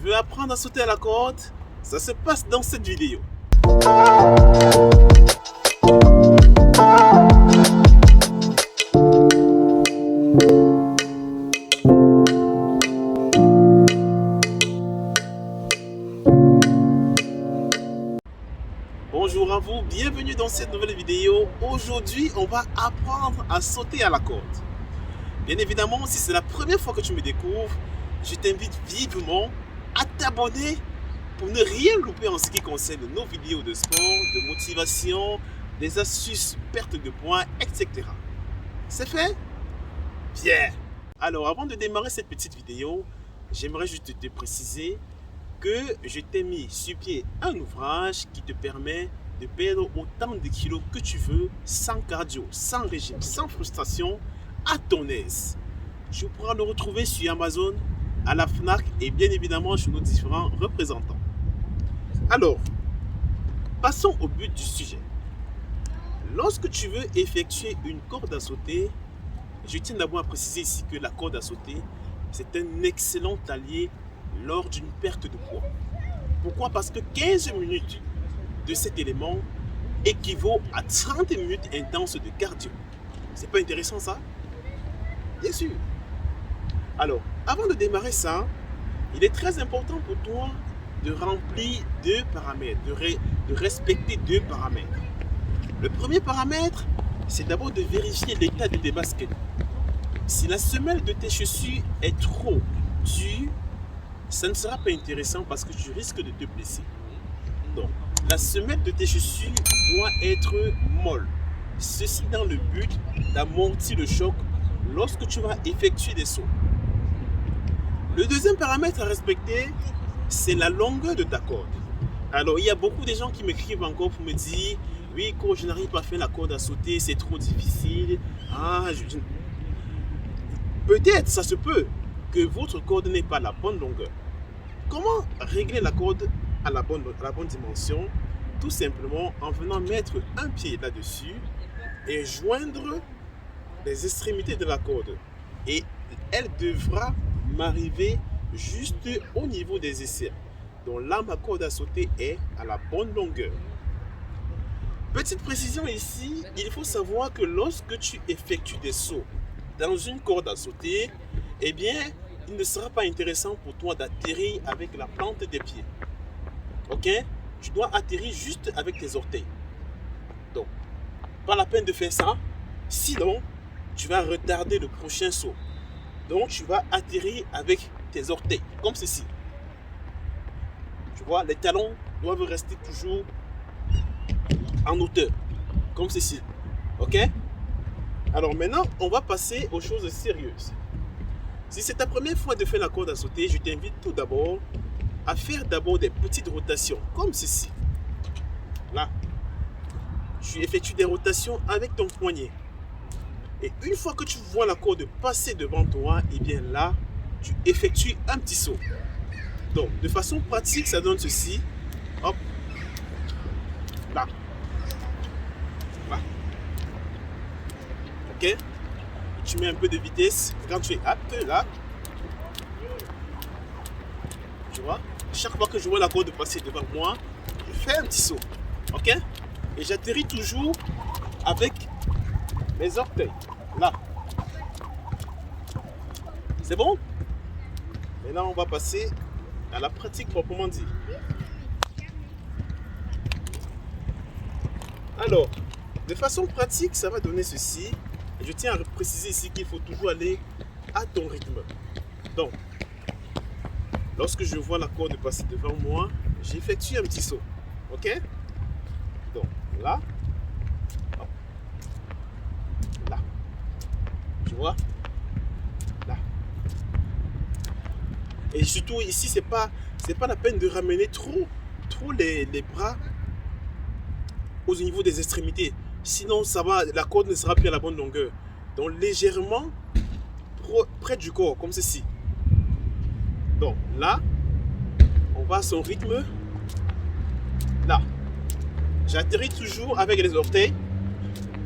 veux apprendre à sauter à la corde? Ça se passe dans cette vidéo. Bonjour à vous, bienvenue dans cette nouvelle vidéo. Aujourd'hui, on va apprendre à sauter à la corde. Bien évidemment, si c'est la première fois que tu me découvres, je t'invite vivement à t'abonner pour ne rien louper en ce qui concerne nos vidéos de sport, de motivation, des astuces, perte de poids, etc. C'est fait? Bien! Alors, avant de démarrer cette petite vidéo, j'aimerais juste te préciser que je t'ai mis sur pied un ouvrage qui te permet de perdre autant de kilos que tu veux, sans cardio, sans régime, sans frustration, à ton aise. Tu pourras le retrouver sur Amazon, à la FNAC et bien évidemment chez nos différents représentants. Alors, passons au but du sujet. Lorsque tu veux effectuer une corde à sauter, je tiens d'abord à préciser ici que la corde à sauter, c'est un excellent allié lors d'une perte de poids. Pourquoi? Parce que 15 minutes de cet élément équivaut à 30 minutes intenses de cardio. C'est pas intéressant ça? Bien sûr. Alors, avant de démarrer ça, il est très important pour toi de remplir deux paramètres, de respecter deux paramètres. Le premier paramètre, c'est d'abord de vérifier l'état de tes baskets. Si la semelle de tes chaussures est trop dure, ça ne sera pas intéressant parce que tu risques de te blesser. Donc, la semelle de tes chaussures doit être molle. Ceci dans le but d'amortir le choc lorsque tu vas effectuer des sauts. Le deuxième paramètre à respecter, c'est la longueur de ta corde. Alors, il y a beaucoup de gens qui m'écrivent encore pour me dire « Oui, coach, je n'arrive pas à faire la corde à sauter, c'est trop difficile. » Peut-être, ça se peut, que votre corde n'ait pas la bonne longueur. Comment régler la corde à la bonne dimension? Tout simplement en venant mettre un pied là-dessus et joindre les extrémités de la corde. Et elle devra m'arriver juste au niveau des aisselles. Donc là, ma corde à sauter est à la bonne longueur. Petite précision ici, il faut savoir que lorsque tu effectues des sauts dans une corde à sauter, eh bien, il ne sera pas intéressant pour toi d'atterrir avec la plante des pieds. Ok? Tu dois atterrir juste avec tes orteils. Donc, pas la peine de faire ça. Sinon, tu vas retarder le prochain saut. Donc, tu vas atterrir avec tes orteils, comme ceci. Tu vois, les talons doivent rester toujours en hauteur, comme ceci. Ok? Alors maintenant, on va passer aux choses sérieuses. Si c'est ta première fois de faire la corde à sauter, je t'invite tout d'abord à faire d'abord des petites rotations, comme ceci. Là, tu effectues des rotations avec ton poignet. Et une fois que tu vois la corde passer devant toi, et bien là, tu effectues un petit saut. Donc, de façon pratique, ça donne ceci. Hop. Là. Là. Ok? Tu mets un peu de vitesse. Quand tu es apte, là. Tu vois? Chaque fois que je vois la corde passer devant moi, je fais un petit saut. Ok? Et j'atterris toujours avec mes orteils. Là. C'est bon? Maintenant, on va passer à la pratique proprement dit. Alors, de façon pratique, ça va donner ceci. Et je tiens à préciser ici qu'il faut toujours aller à ton rythme. Donc, lorsque je vois la corde passer devant moi, j'effectue un petit saut. Ok? Donc, là. Hop. Là. Tu vois? Là. Et surtout ici, c'est pas la peine de ramener trop les bras au niveau des extrémités. Sinon, ça va, la corde ne sera plus à la bonne longueur. Donc, légèrement près du corps, comme ceci. Donc, là, on va à son rythme. Là. J'atterris toujours avec les orteils.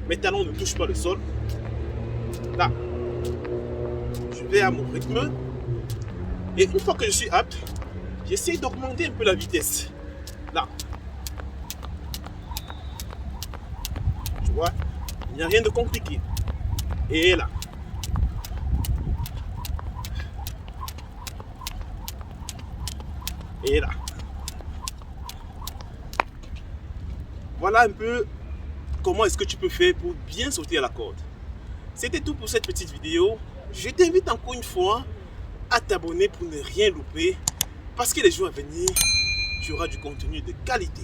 Mes talons ne touchent pas le sol. Là. Je vais à mon rythme. Et une fois que je suis apte, J'essaie d'augmenter un peu la vitesse. Là. Tu vois, il n'y a rien de compliqué. Et là. Et là. Voilà un peu comment est-ce que tu peux faire pour bien sauter à la corde. C'était tout pour cette petite vidéo. Je t'invite encore une fois à t'abonner pour ne rien louper. Parce que les jours à venir, tu auras du contenu de qualité.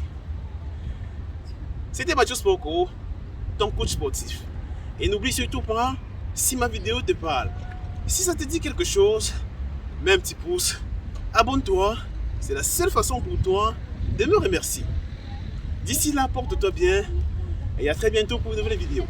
C'était Mathieu Sporco, ton coach sportif. Et n'oublie surtout pas, si ma vidéo te parle, si ça te dit quelque chose, mets un petit pouce, abonne-toi. C'est la seule façon pour toi de me remercier. D'ici là, porte-toi bien et à très bientôt pour une nouvelle vidéo.